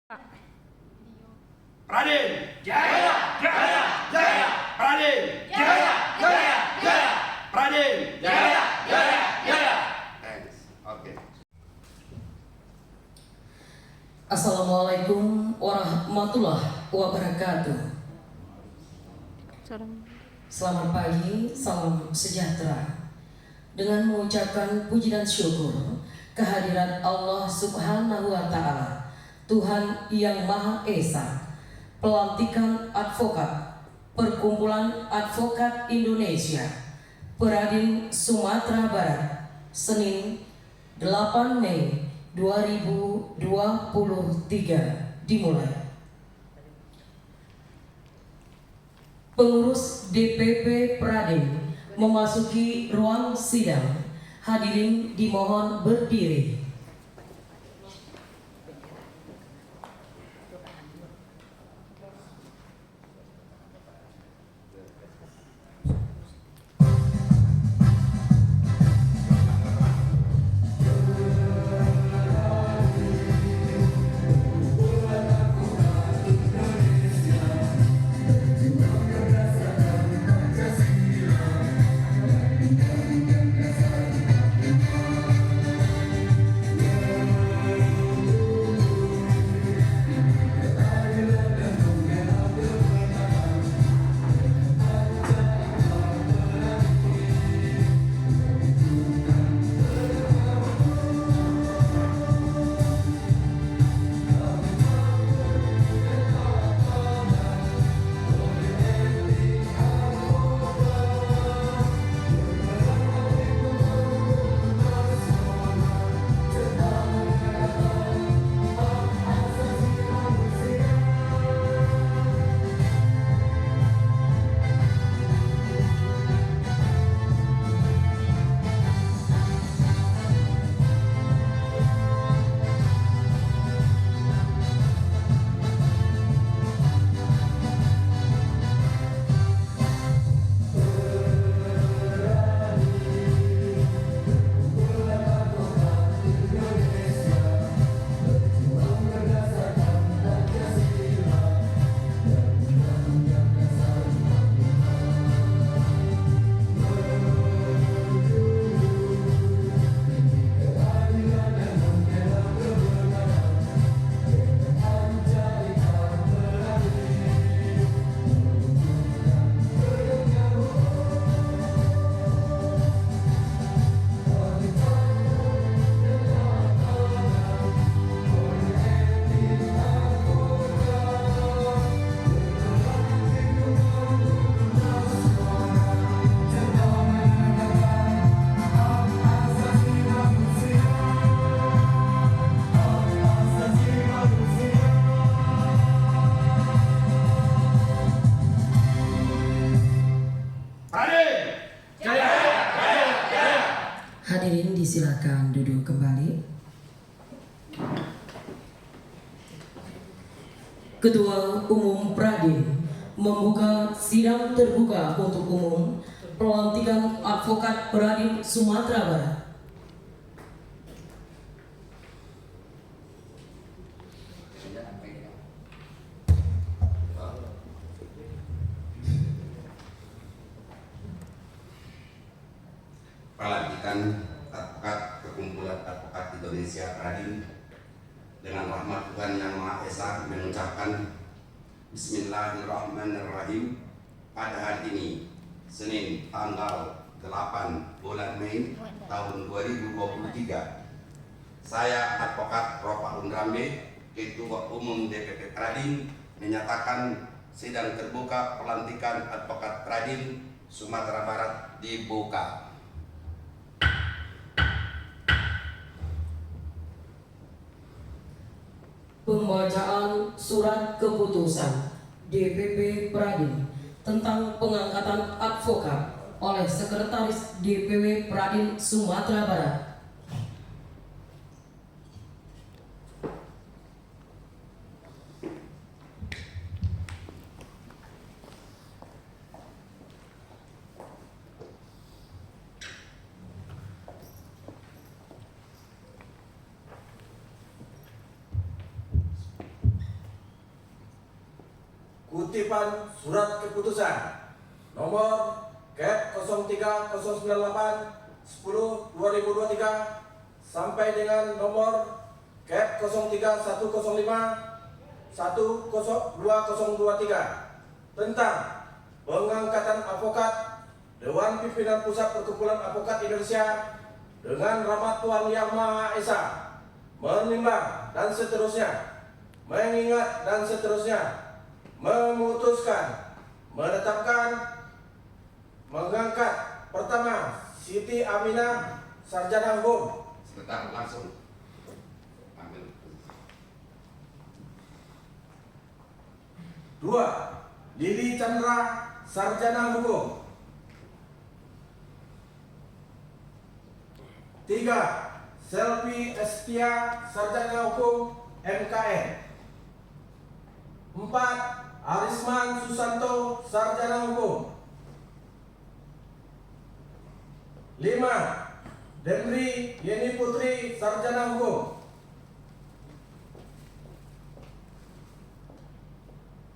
Pradin Jaya, Jaya, Jaya, Pradin Jaya, Jaya, Jaya, Pradin Jaya, Jaya, Jaya. Thanks. Oke. Assalamualaikum warahmatullahi wabarakatuh. Selamat pagi, salam sejahtera. Dengan mengucapkan puji dan syukur kehadirat Allah Subhanahu wa Ta'ala, Tuhan yang Maha Esa, pelantikan advokat Perkumpulan Advokat Indonesia Peradin Sumatera Barat, Senin 8 Mei 2023 dimulai. Pengurus DPP Peradin memasuki ruang sidang. Hadirin dimohon berdiri. Hadirin disilakan duduk kembali. Ketua Umum Peradin membuka sidang terbuka untuk umum pelantikan advokat Peradin Sumatera Barat. Pelantikan advokat Perkumpulan Advokat Indonesia Peradin. Dengan rahmat Tuhan yang Maha Esa mengucapkan Bismillahirrahmanirrahim. Pada hari ini, Senin tanggal 8 bulan Mei tahun 2023, saya advokat Ropa Undrambe, Ketua Umum DPP Peradin, menyatakan sidang terbuka pelantikan advokat Peradin Sumatera Barat dibuka. Pembacaan surat keputusan DPP Peradin tentang pengangkatan advokat oleh Sekretaris DPW Peradin Sumatera Barat. kutipan surat keputusan nomor KEP 03098 10/2023 sampai dengan nomor KEP 03105 102023 tentang pengangkatan advokat Dewan Pimpinan Pusat Perkumpulan Advokat Indonesia dengan rahmat Tuhan Yang Maha Esa, menimbang dan seterusnya, mengingat dan seterusnya, memutuskan, menetapkan, mengangkat pertama Siti Aminah, sarjana hukum. Sebentar, langsung ambil. 2. Lili Chandra, sarjana hukum. 3. Selvi Estia, sarjana hukum MKN. 4. Arisman Susanto, sarjana hukum. 5. Demri Yeni Putri, sarjana hukum.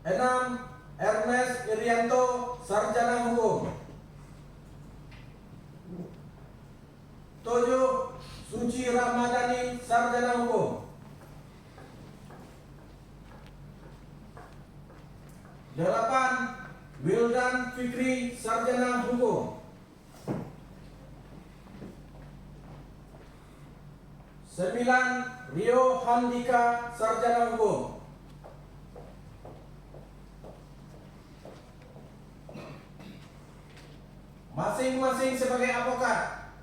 6. Ernest Irianto, sarjana hukum. 7. Suci Ramadhani, sarjana hukum. 8. Wildan Fikri, sarjana hukum. 9. Rio Handika, sarjana hukum. 10. Masing-masing sebagai advokat.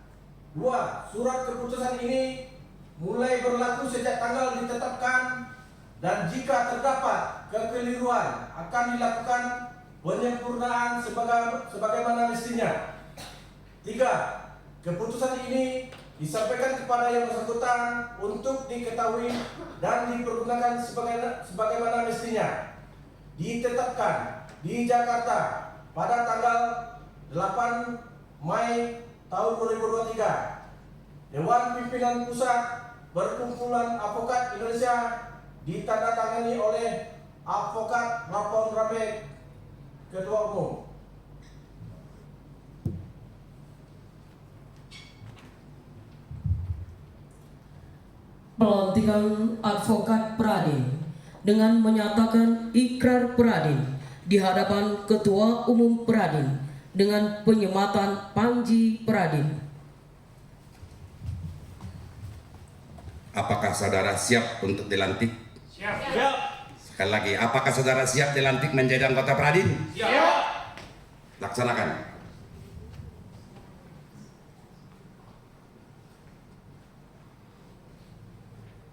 2. Surat keputusan ini mulai berlaku sejak tanggal ditetapkan dan jika terdapat kekeliruan akan dilakukan penyempurnaan sebagaimana mestinya. 3. Keputusan ini disampaikan kepada yang bersangkutan untuk diketahui dan dipergunakan sebagaimana mestinya. Ditetapkan di Jakarta pada tanggal 8 Mei tahun 2023. Dewan Pimpinan Pusat Perkumpulan Advokat Indonesia ditandatangani oleh Advokat Rapon Rabe, Ketua Umum. Pelantikan Advokat Pradin dengan menyatakan ikrar Pradin di hadapan Ketua Umum Pradin dengan penyematan Panji Pradin. Apakah saudara siap untuk dilantik? Siap. Sekali lagi, apakah saudara siap dilantik menjadi anggota Pradin? Siap. Laksanakan.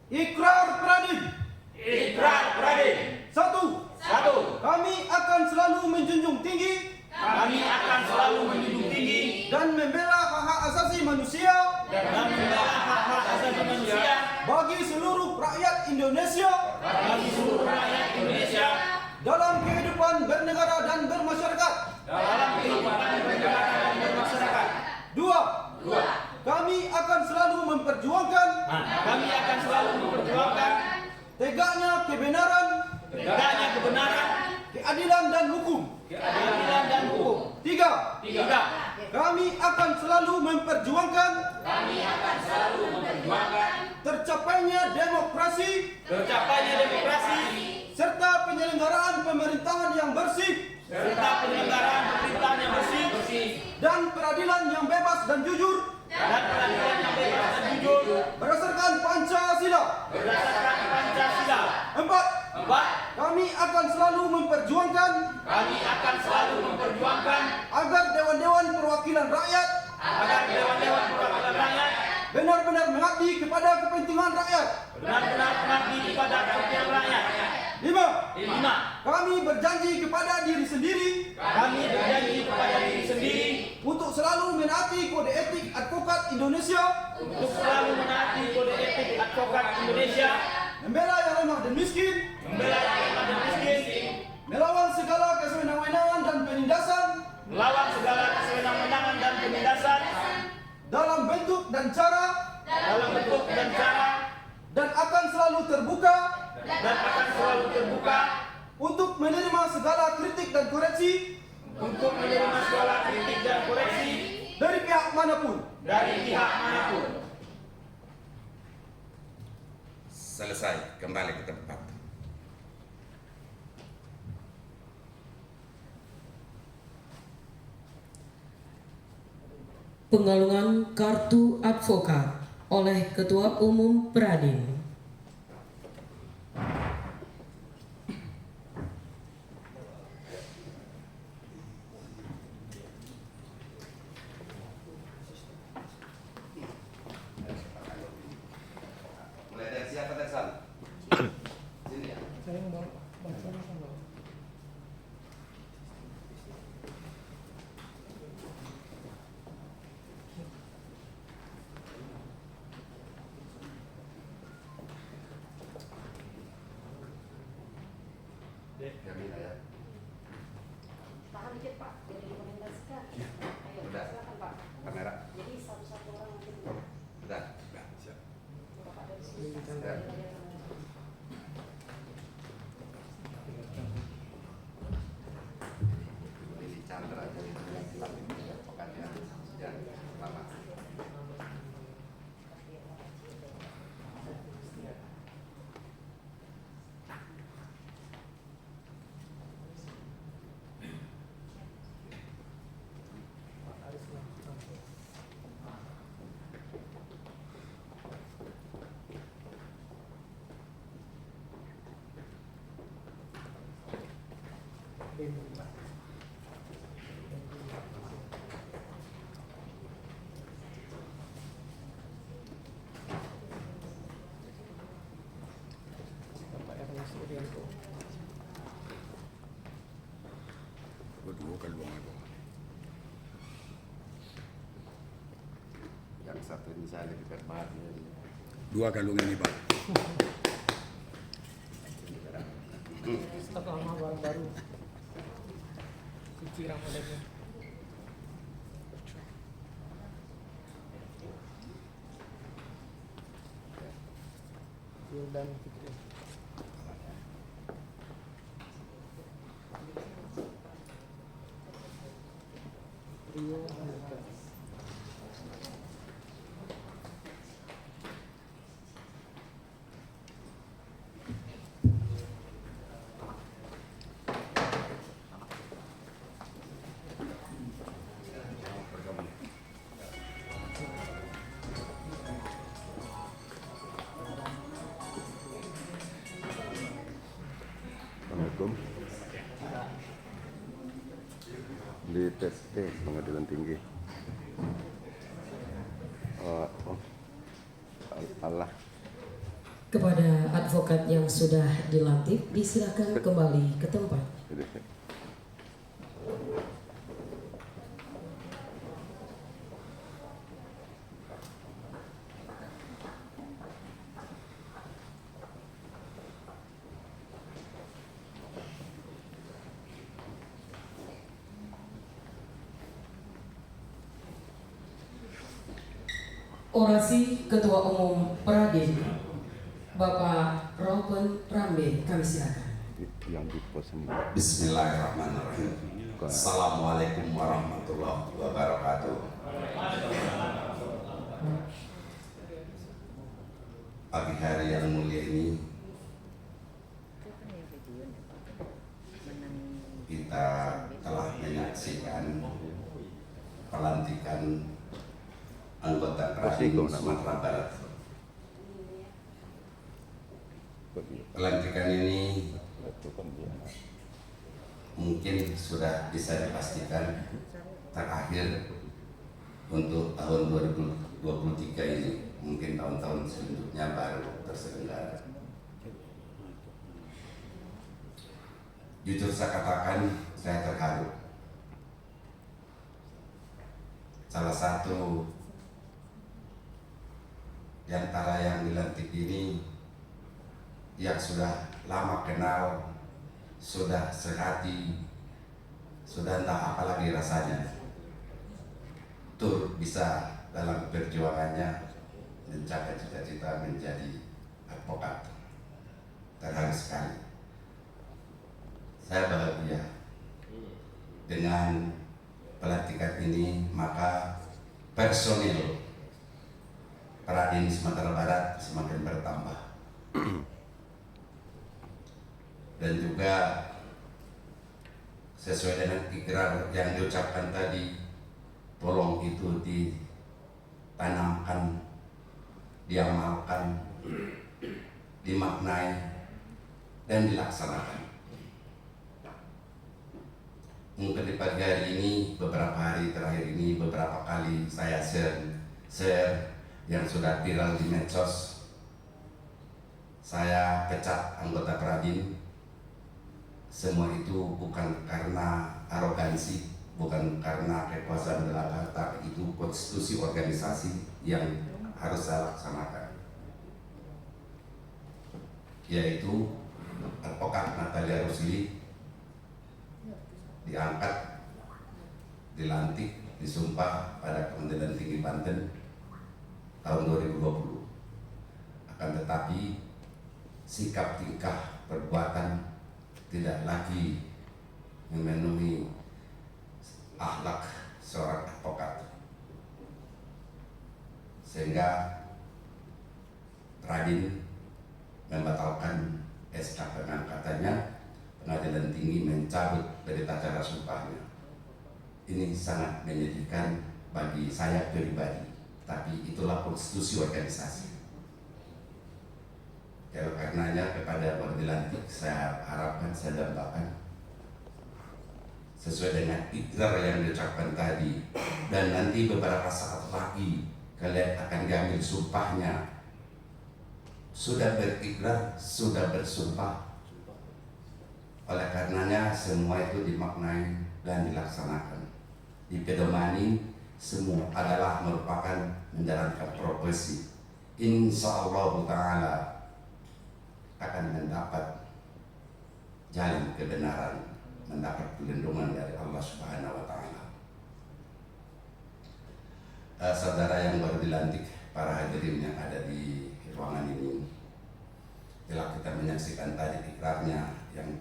Ikrar Pradin. Ikrar Pradin. 1. Kami akan selalu menjunjung tinggi Kami akan selalu menjunjung tinggi dan membela hak-hak asasi manusia dan membela hak-hak asasi manusia bagi seluruh rakyat Indonesia bagi seluruh rakyat Indonesia dalam kehidupan bernegara dan bermasyarakat. dalam kehidupan bernegara dan bermasyarakat. 2. Kami akan selalu memperjuangkan Kami akan selalu memperjuangkan tegaknya kebenaran, tegaknya kebenaran, keadilan dan hukum. keadilan dan hukum. 3. 3. Kami akan selalu memperjuangkan Kami akan selalu memperjuangkan tercapainya demokrasi tercapainya demokrasi serta penyelenggaraan pemerintahan yang bersih serta penyelenggaraan pemerintahan yang bersih dan peradilan yang bebas dan jujur dan peradilan yang bebas dan jujur berdasarkan Pancasila. berdasarkan Pancasila. 4. 4. Kami akan selalu memperjuangkan Kami akan selalu memperjuangkan agar dewan-dewan perwakilan rakyat agar dewan-dewan perwakilan rakyat benar-benar mengabdi kepada kepentingan rakyat. benar-benar mengabdi kepada kepentingan rakyat. 5. Kami berjanji kepada diri sendiri Kami berjanji kepada diri sendiri untuk selalu menaati kode etik advokat Indonesia, untuk selalu menaati kode etik advokat Indonesia, membela yang lemah dan miskin, membela yang lemah dan miskin, melawan segala kesewenang-wenangan dan penindasan melawan segala kesewenang-wenangan dan penindasan dalam bentuk dan cara, dan dan akan selalu terbuka akan selalu terbuka untuk menerima segala kritik dan koreksi untuk menerima segala kritik dan koreksi dari pihak manapun. Selesai, kembali ke tempat. Pengalungan kartu advokat oleh Ketua Umum Pradin. Mulai dari siapa Tersan? Sini ya. Kami ya. Tahan dikit Pak, biar direkomendasikan. Ayo, Udah. silakan Pak. Kamera. Jadi satu-satu orang nanti Udah. Siap. Bapak dari sini. Siap. Ini Chandra jadi advokatnya. Ya, lama. Yang satu ini saya lebih berbahaya. Dua kalung ini Pak. Stok lama barang baru. Suci Ramadannya. Yuldan Fitri. Rio Andika. Assalamualaikum. Di tes Pengadilan Tinggi. Allah. Kepada advokat yang sudah dilantik, disilakan kembali ke tempat. Orasi Ketua Umum Pradin, Bapak Robin Rambe, kami silakan. Yang di pos ini. Bismillahirrahmanirrahim. Assalamualaikum warahmatullahi wabarakatuh. Pagi hari yang mulia ini kita telah menyaksikan pelantikan anggota Pradin Sumatera Barat. Pelantikan ini mungkin sudah bisa dipastikan terakhir untuk tahun 2023 ini. Mungkin tahun-tahun selanjutnya baru terselenggara. Jujur saya katakan, saya terharu. Salah satu di antara yang dilantik ini yang sudah lama kenal, sudah sehati, sudah entah apa lagi rasanya, turut bisa dalam perjuangannya mencapai cita-cita menjadi advokat. Terharu sekali. personil Pradin Sumatera Barat semakin bertambah. Dan juga sesuai dengan ikrar yang diucapkan tadi, tolong itu ditanamkan, diamalkan, dimaknai, dan dilaksanakan. Mungkin di pagi hari ini, beberapa hari terakhir ini, beberapa kali saya share yang sudah viral di medsos. Saya pecat anggota Pradin. Semua itu bukan karena arogansi, bukan karena kekuasaan belaka, tapi itu konstitusi organisasi yang harus saya laksanakan, yaitu Advokat Natalia Rusli diangkat, dilantik, disumpah pada Pengadilan Tinggi Banten tahun 2020. Akan tetapi sikap tingkah perbuatan tidak lagi memenuhi akhlak seorang advokat, sehingga Pradin membatalkan SK pengangkatannya. Pengadilan Tinggi mencabut berita acara sumpahnya. Ini sangat menyedihkan bagi saya pribadi, tapi itulah konstitusi organisasi. Karenanya kepada Pengadilan Tinggi saya harapkan, saya dambakan sesuai dengan ikrar yang diucapkan tadi, dan nanti beberapa saat lagi kalian akan diambil sumpahnya. Sudah berikrar, sudah bersumpah. Oleh karenanya semua itu dimaknai dan dilaksanakan, dipedomani. Semua adalah merupakan menjalankan profesi. Insya Allah Ta'ala akan mendapat jalan kebenaran, mendapat perlindungan dari Allah Subhanahu Wa Ta'ala. Saudara yang baru dilantik, para hadirin yang ada di ruangan ini, telah kita menyaksikan tadi ikrarnya yang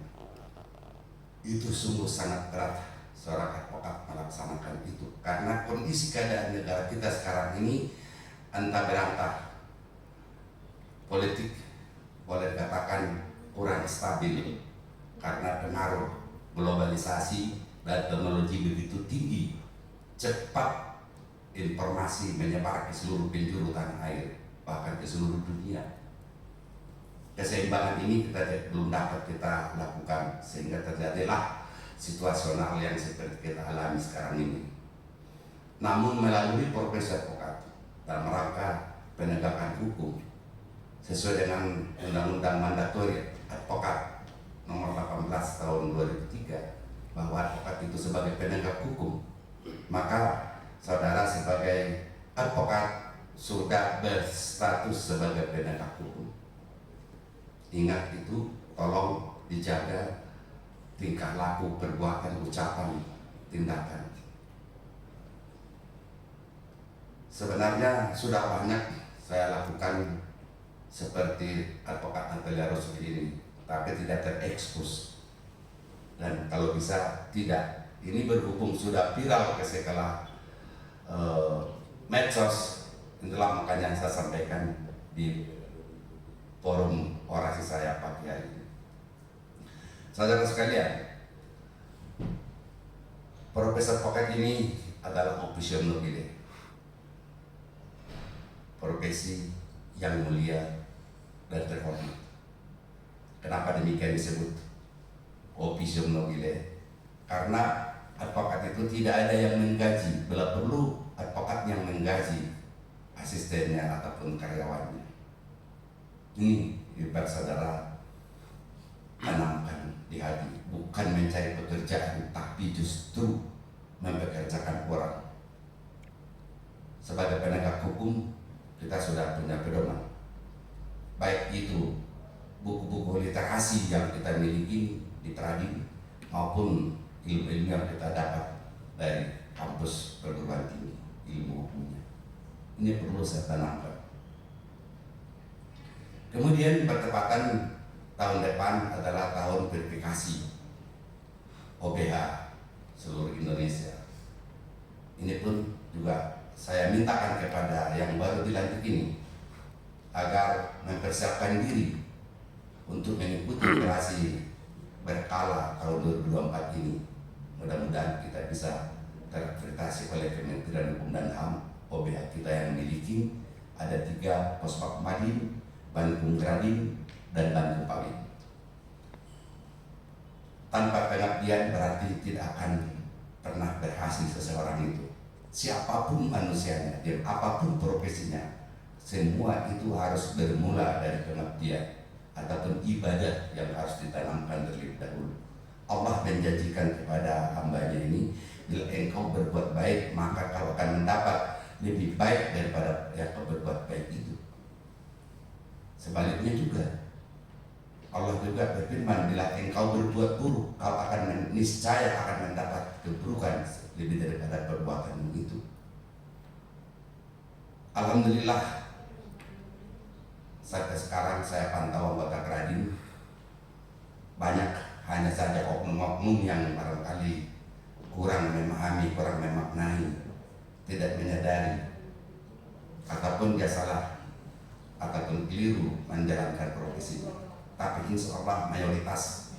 itu sungguh sangat berat seorang advokat melaksanakan itu, karena kondisi keadaan negara kita sekarang ini antah berantah, politik boleh dikatakan kurang stabil karena pengaruh globalisasi dan teknologi begitu tinggi. Cepat informasi menyebar ke seluruh penjuru tanah air, bahkan ke seluruh dunia. Keseimbangan ini kita belum dapat kita lakukan, sehingga terjadilah situasional yang seperti kita alami sekarang ini. Namun melalui profesi advokat dalam rangka penegakan hukum sesuai dengan Undang-Undang Mandatori Advokat Nomor 18 Tahun 2003, bahwa advokat itu sebagai penegak hukum, maka saudara sebagai advokat sudah berstatus sebagai penegak hukum. Ingat itu, tolong dijaga tingkah laku, perbuatan, ucapan, tindakan. Sebenarnya sudah banyak saya lakukan seperti advokat Natalia Rusli ini, tapi tidak terekspos. Dan kalau bisa tidak, ini berhubung sudah viral ke skala medsos, itulah makanya saya sampaikan di forum orasi saya pagi hari ini. Saudara sekalian, profesi advokat ini adalah officium nobile, profesi yang mulia dan terhormat. Kenapa demikian disebut officium nobile? Karena advokat itu tidak ada yang menggaji, bila perlu advokat yang menggaji asistennya ataupun karyawannya. Ini ibarat saudara tanamkan di hati, bukan mencari pekerjaan, tapi justru mempekerjakan orang. Sebagai penegak hukum, kita sudah punya pedoman, baik itu buku-buku literasi yang kita miliki di Pradin maupun ilmu-ilmu yang kita dapat dari kampus perguruan tinggi ilmu hukumnya. Ini perlu saya tanamkan. Kemudian bertepatan tahun depan adalah tahun verifikasi OBH seluruh Indonesia. Ini pun juga saya mintakan kepada yang baru dilantik ini agar mempersiapkan diri untuk mengikuti operasi berkala tahun 2024 ini. Mudah-mudahan kita bisa terakreditasi oleh Kementerian Hukum dan HAM. OBH kita yang memiliki ada 3 Pospak Madin, Bandung Gradin, dan Bandung Pawin. Tanpa pengabdian berarti tidak akan pernah berhasil seseorang itu. Siapapun manusianya dan apapun profesinya, semua itu harus bermula dari pengabdian ataupun ibadah yang harus ditanamkan terlebih dahulu. Allah menjanjikan kepada hambanya ini, bila engkau berbuat baik maka kau akan mendapat lebih baik daripada yang kau berbuat baik itu. Sebaliknya juga Allah juga berfirman, bila engkau berbuat buruk kau akan niscaya akan mendapat keburukan lebih daripada perbuatanmu itu. Alhamdulillah, sampai sekarang saya pantau anggota Gradin banyak, hanya saja oknum-oknum yang barangkali kurang memahami, kurang memaknai, tidak menyadari ataupun dia salah ataupun keliru menjalankan profesinya. Tapi insya Allah mayoritas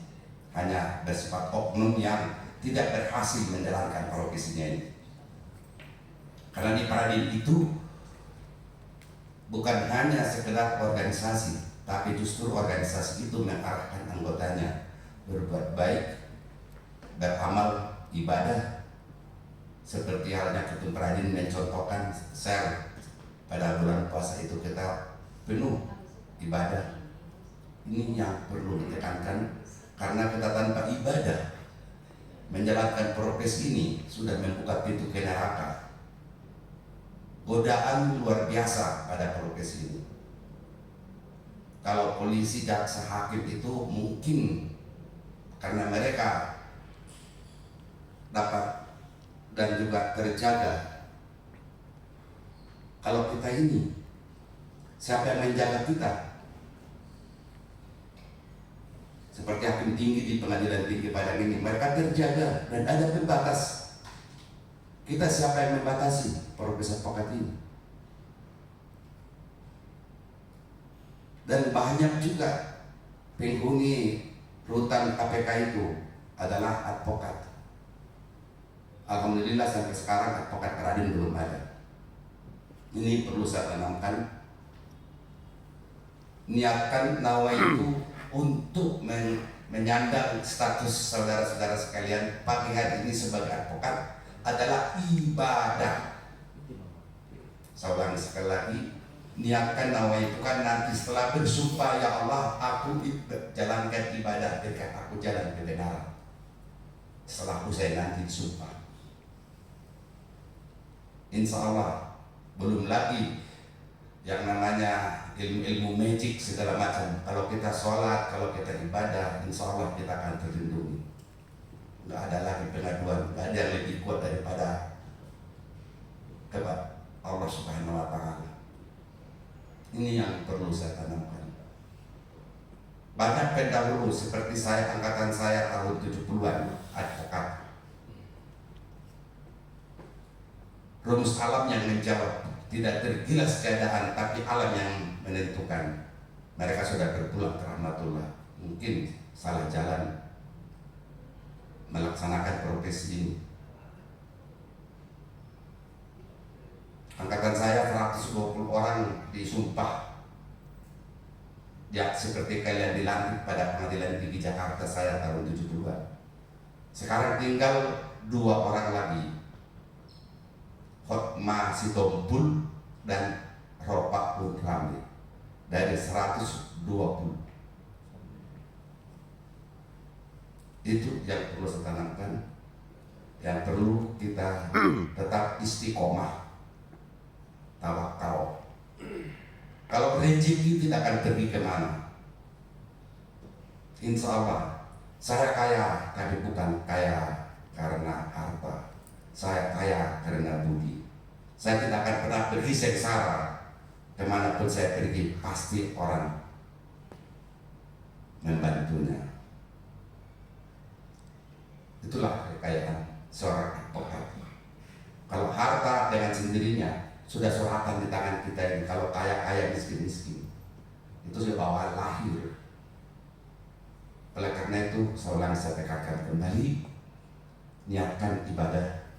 hanya bersifat oknum yang tidak berhasil menjalankan profesinya ini. Karena di Pradin itu bukan hanya sekedar organisasi, tapi justru organisasi itu mengarahkan anggotanya berbuat baik, beramal ibadah, seperti halnya Ketum Pradin mencontohkan share pada bulan puasa itu kita penuh ibadah. Ini yang perlu ditekankan, karena kita tanpa ibadah menjalankan profesi ini sudah membuka pintu ke neraka. Godaan luar biasa pada profesi ini. Kalau polisi, jaksa, hakim itu mungkin karena mereka dapat dan juga terjaga. Kalau kita ini, siapa yang menjaga kita? Seperti hakim tinggi di pengadilan tinggi Padang ini, mereka terjaga dan ada pembatas. Kita siapa yang membatasi profesi advokat ini? Dan banyak juga penghuni rutan KPK itu adalah advokat. Alhamdulillah sampai sekarang advokat Gradin belum ada. Ini perlu saya tanamkan. Niatkan nawa itu untuk menyandang status saudara-saudara sekalian pagi hari ini sebagai advokat adalah ibadah. Saya ulangi sekali lagi, niatkan nawa itu kan nanti setelah bersumpah, ya Allah aku jalankan ibadah dekat aku jalan kebenaran. Setelah usai nanti disumpah, insya Allah belum lagi yang namanya ilmu-ilmu magic segala macam. Kalau kita sholat, kalau kita ibadah, insya Allah kita akan terlindungi. Nggak ada lagi pengaduan, nggak ada yang lebih kuat daripada kepada Allah Subhanahu Wa Taala. Ini yang perlu saya tanamkan. Banyak pendahulu seperti saya, angkatan saya tahun 70-an, advokat. Rumus alam yang menjawab, tidak tergilas keadaan, tapi alam yang menentukan. Mereka sudah berpulang ke rahmatullah. Mungkin salah jalan melaksanakan profesi ini. Angkatan saya 120 orang disumpah. Ya, seperti kalian dilantik pada pengadilan tinggi Jakarta saya tahun 70-an. Sekarang tinggal 2 orang lagi, Hotma Sitompul dan Ropak Rami dari 120. Itu yang perlu saya tanamkan, yang perlu kita tetap istiqomah, tawakal. Kalau rezeki tidak akan pergi kemana. Insya Allah saya kaya, tapi bukan kaya karena harta. Saya kaya karena budi. Saya tidak akan pernah pergi sengsara. Kemanapun saya pergi, pasti orang membantunya. Itulah kekayaan seorang advokat. Kalau harta dengan sendirinya sudah suratan di tangan kita ini. Kalau kaya-kaya, miskin-miskin, itu sudah bawaan lahir. Oleh karena itu, saya tekankan kembali, niatkan ibadah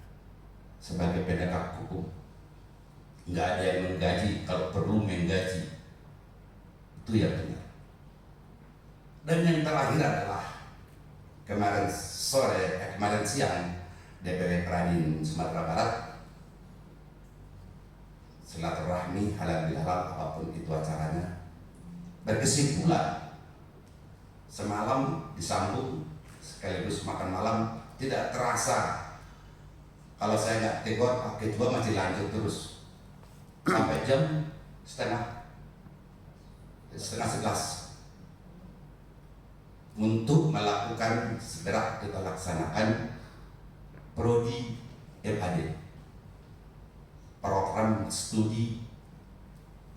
sebagai penegak hukum. Nggak ada yang menggaji, kalau perlu menggaji. Itu yang benar. Dan yang terakhir adalah kemarin siang DPW Peradin Sumatera Barat silaturahmi halal bihalal apapun itu acaranya, berkesimpulan semalam disambung sekaligus makan malam, tidak terasa kalau saya nggak tegur, kedua masih lanjut terus sampai jam setengah 11 untuk melakukan segera kita laksanakan prodi MAD, program studi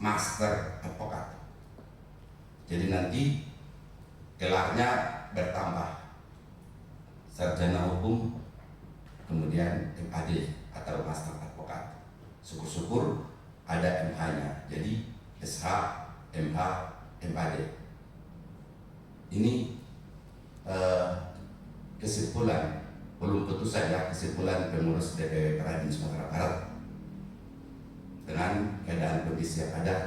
master advokat. Jadi nanti gelarnya bertambah, sarjana hukum, kemudian MAD atau master advokat. Syukur-syukur ada MH-nya, jadi SH, MH, MAD. Ini kesimpulan, belum putusan ya, kesimpulan pengurus DPW Peradin Sumatera Barat dengan keadaan kondisi yang ada.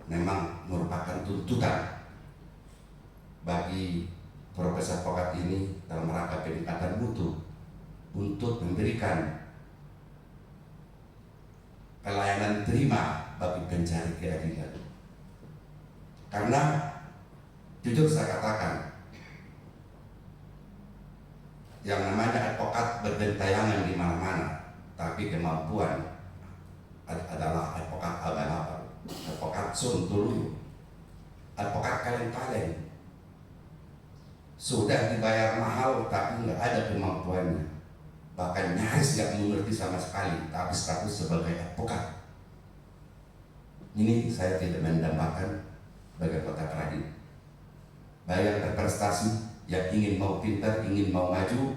Memang merupakan tuntutan bagi Profesor Advokat ini dalam rangka peningkatan mutu untuk memberikan pelayanan prima bagi pencari keadilan. Karena jujur saya katakan, yang namanya advokat bergentayangan di mana-mana, tapi kemampuan adalah advokat abal-abal, advokat sontoloyo, advokat kaleng-kaleng. Sudah dibayar mahal tapi nggak ada kemampuannya, bahkan nyaris nggak mengerti sama sekali, tapi status sebagai advokat. Ini saya tidak mendambakan bagi kota Peradin. Baik yang berprestasi, yang ingin mau pintar, ingin mau maju,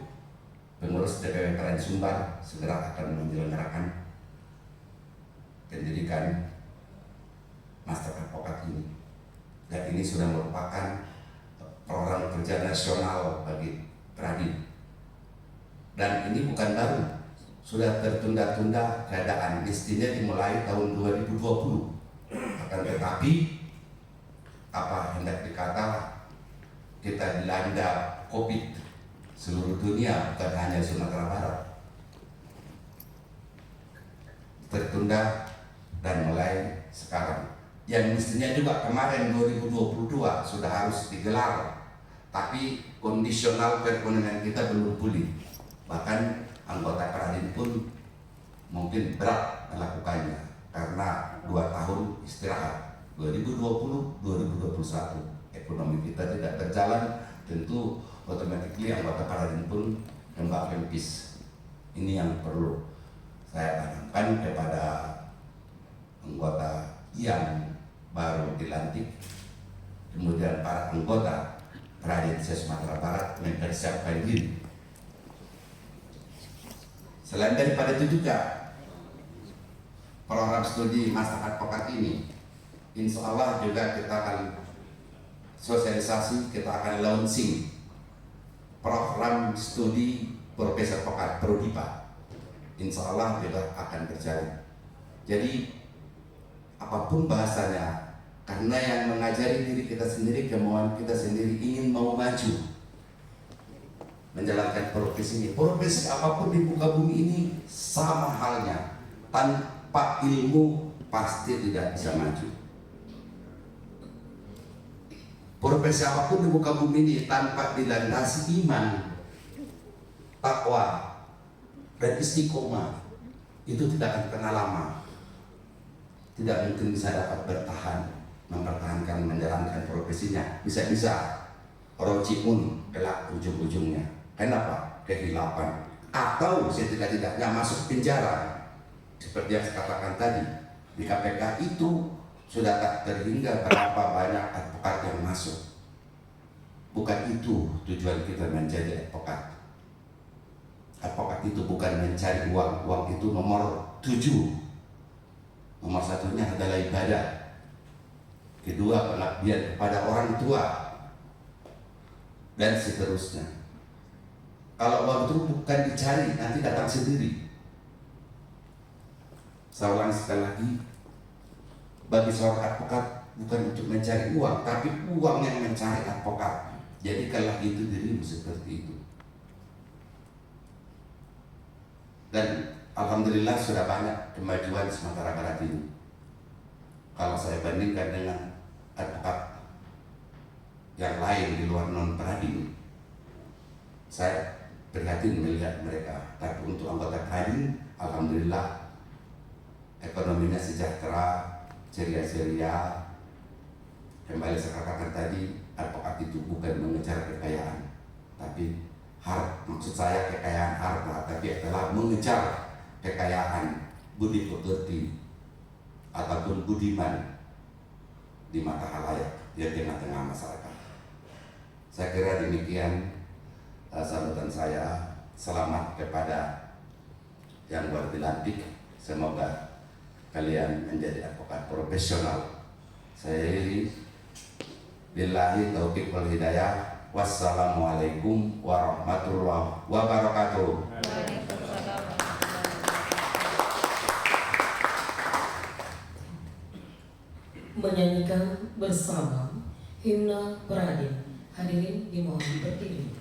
pengurus DPW Peradin Sumbar segera akan menyelenggarakan pendidikan master advokat ini. Dan ini sudah merupakan program kerja nasional bagi Peradin. Dan ini bukan baru, sudah tertunda-tunda keadaan, mestinya dimulai tahun 2020. Akan tetapi apa hendak dikata, kita dilanda COVID seluruh dunia, bukan hanya Sumatera Barat, tertunda dan mulai sekarang. Yang mestinya juga kemarin 2022 sudah harus digelar, tapi kondisional perekonomian kita belum pulih. Bahkan anggota Peradin pun mungkin berat melakukannya karena 2 tahun istirahat, 2020-2021 ekonomi kita tidak berjalan, tentu otomatis anggota Peradin pun kembang kempis. Ini yang perlu saya tanamkan kepada anggota yang baru dilantik, kemudian para anggota Peradin Sumatera Barat mempersiapkan diri. Selain daripada itu juga program studi master advokat ini, insya Allah juga kita akan sosialisasi, kita akan launching program studi Profesor Advokat Prodipa. Insya Allah juga akan berjalan. Jadi apapun bahasanya, karena yang mengajari diri kita sendiri, kemauan kita sendiri, ingin mau maju menjalankan profesi ini. Profesi apapun di muka bumi ini sama halnya, tanpa ilmu pasti tidak bisa maju. Profesi apapun di muka bumi ini tanpa dilandasi iman, takwa, dan istiqomah, itu tidak akan pernah lama. Tidak mungkin bisa dapat bertahan, mempertahankan, menjalankan profesinya. Bisa-bisa rojiun kelak ujung-ujungnya. Kenapa? Kehilapan. Atau setidak-tidaknya masuk penjara. Seperti yang saya katakan tadi, di KPK itu sudah tak terhingga berapa banyak advokat yang masuk. Bukan itu tujuan kita menjadi advokat. Advokat itu bukan mencari uang, uang itu nomor 7. Nomor satunya adalah ibadah. Kedua, pengabdian kepada orang tua, dan seterusnya. Kalau uang itu bukan dicari, nanti datang sendiri. Saya ulang sekali lagi, bagi seorang advokat bukan untuk mencari uang, tapi uang yang mencari advokat. Jadikanlah itu dirimu seperti itu. Dan alhamdulillah sudah banyak kemajuan Sumatera Barat ini. Kalau saya bandingkan dengan advokat yang lain di luar non Pradin, saya prihatin melihat mereka. Tapi untuk anggota Pradin, alhamdulillah ekonominya sejahtera, ceria-ceria. Kembali saya katakan tadi, advokat itu bukan mengejar kekayaan, tapi maksud saya kekayaan harta, tapi adalah mengejar kekayaan budi pekerti ataupun budiman di mata halayak di tengah-tengah masyarakat. Saya kira demikian sambutan saya. Selamat kepada yang baru dilantik. Semoga kalian menjadi advokat profesional. Saya akhiri, billahi taufiq wal hidayah. Wassalamualaikum warahmatullahi wabarakatuh. Menyanyikan bersama himne Pradin. Hadirin dimohon berdiri.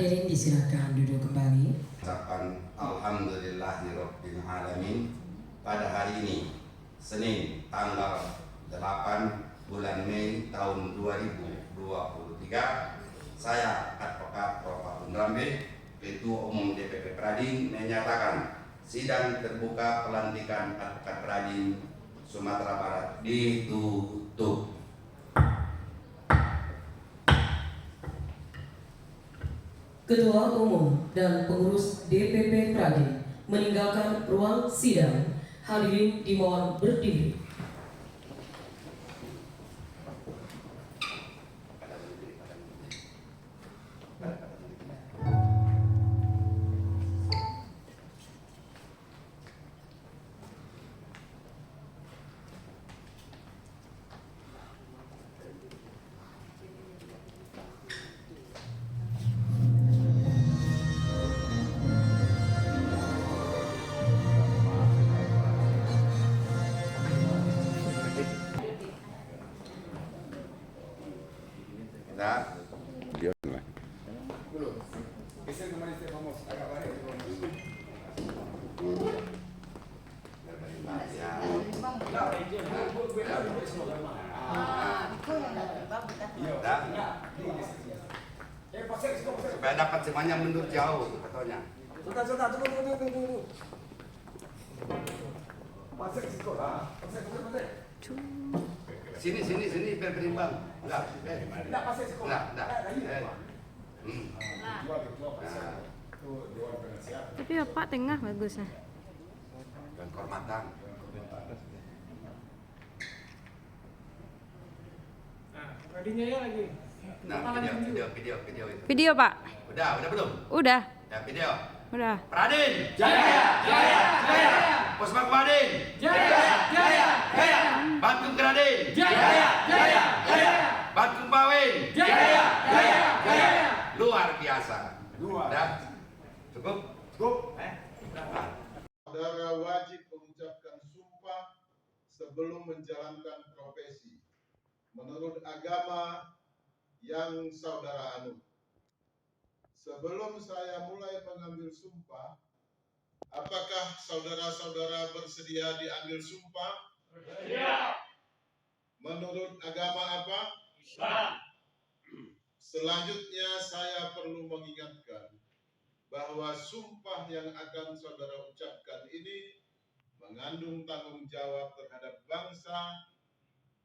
Hadirin disilakan duduk kembali. Ucapan alhamdulillahirabbil alamin pada hari ini, Senin tanggal 8 bulan Mei tahun 2023, saya Advokat Prof. Abdul Rambe, Ketua Umum DPP Pradin, menyatakan sidang terbuka pelantikan Advokat Pradin Sumatera Barat ditutup. Ketua Umum dan pengurus DPP Pradin meninggalkan ruang sidang. Hadirin dimohon berdiri. Dia lah. Supaya dapat semuanya mundur jauh katanya. Sini biar berimbang. Enggak. Tapi Bapak tengah bagusnya. Dan kehormatan. Tadinya ya lagi. Nah, video itu. Video Pak. Udah belum? Udah. Ya, video. Udah. Pradin. Jaya. Posma Pradin. Jaya. Batkum Kradin. Jaya. Batkum Pawin. Jaya. Luar biasa. Udah. Cukup? Saudara wajib mengucapkan sumpah sebelum menjalankan profesi menurut agama yang saudara anut. Sebelum saya mulai mengambil sumpah, apakah saudara-saudara bersedia diambil sumpah? Bersedia. Menurut agama apa? Islam. Selanjutnya saya perlu mengingatkan bahwa sumpah yang akan saudara ucapkan ini mengandung tanggung jawab terhadap bangsa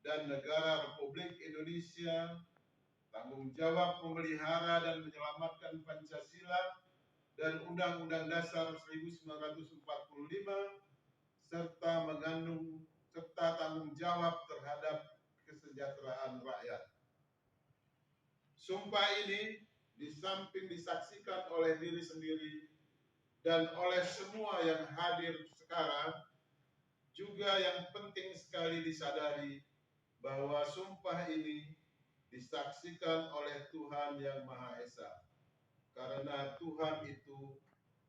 dan negara Republik Indonesia, tanggung jawab memelihara dan menyelamatkan Pancasila dan Undang-Undang Dasar 1945, serta tanggung jawab terhadap kesejahteraan rakyat. Sumpah ini di samping disaksikan oleh diri sendiri dan oleh semua yang hadir sekarang, juga yang penting sekali disadari bahwa sumpah ini disaksikan oleh Tuhan yang Maha Esa, karena Tuhan itu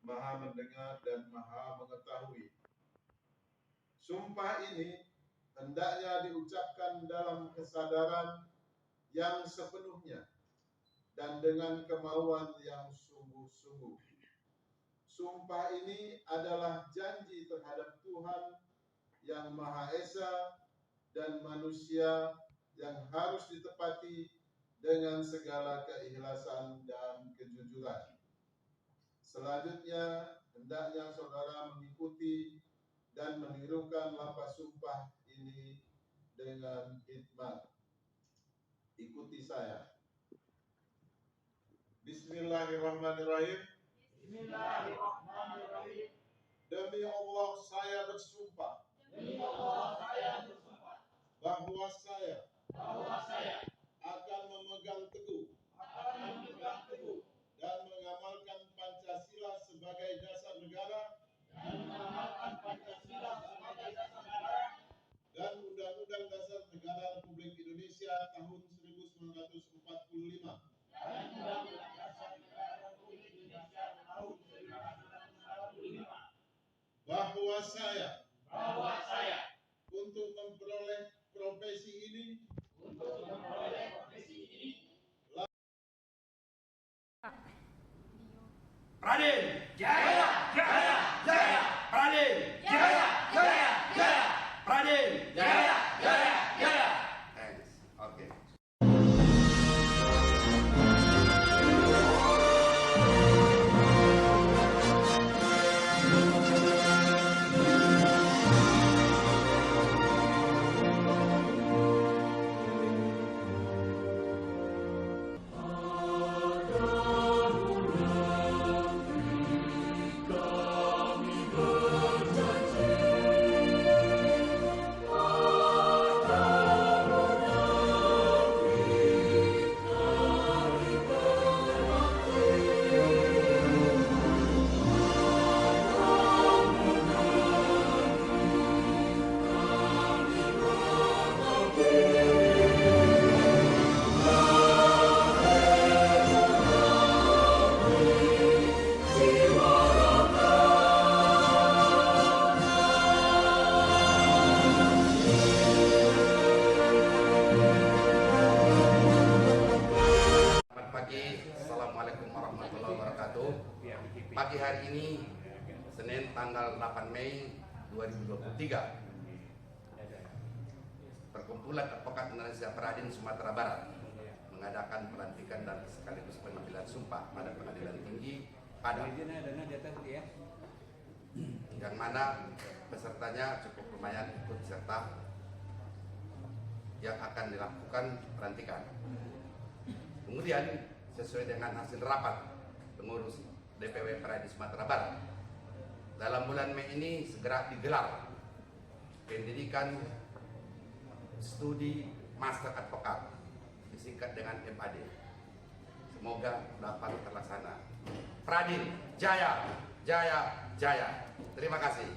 Maha mendengar dan Maha mengetahui. Sumpah ini hendaknya diucapkan dalam kesadaran yang sepenuhnya dan dengan kemauan yang sungguh-sungguh. Sumpah ini adalah janji terhadap Tuhan yang Maha Esa dan manusia yang harus ditepati dengan segala keikhlasan dan kejujuran. Selanjutnya, hendaknya saudara mengikuti dan menirukan lafaz sumpah ini dengan hikmat. Ikuti saya. Bismillahirrahmanirrahim. Bismillahirrahmanirrahim. Demi Allah saya bersumpah. Bahwa saya akan memegang teguh dan mengamalkan Pancasila sebagai dasar negara dan Undang-Undang Dasar Negara Republik Indonesia tahun 1945. Bahwa saya untuk memperoleh profesi ini Pradin. Jaya. Pradin. Jaya. Pradin. Jaya. Thanks. Okay. pagi. Assalamualaikum warahmatullahi wabarakatuh. Pagi hari ini, Senin tanggal 8 Mei 2023, Perkumpulan Advokat Indonesia Peradin Sumatera Barat mengadakan pelantikan dan sekaligus pengambilan sumpah pada Pengadilan Tinggi Padang, yang mana pesertanya cukup lumayan ikut serta yang akan dilakukan pelantikan. Kemudian sesuai dengan hasil rapat pengurus DPW Peradin Sumatera Barat, dalam bulan Mei ini segera digelar pendidikan studi Master Advokat, disingkat dengan MAD. Semoga dapat terlaksana. Peradin, jaya, jaya, jaya. Terima kasih.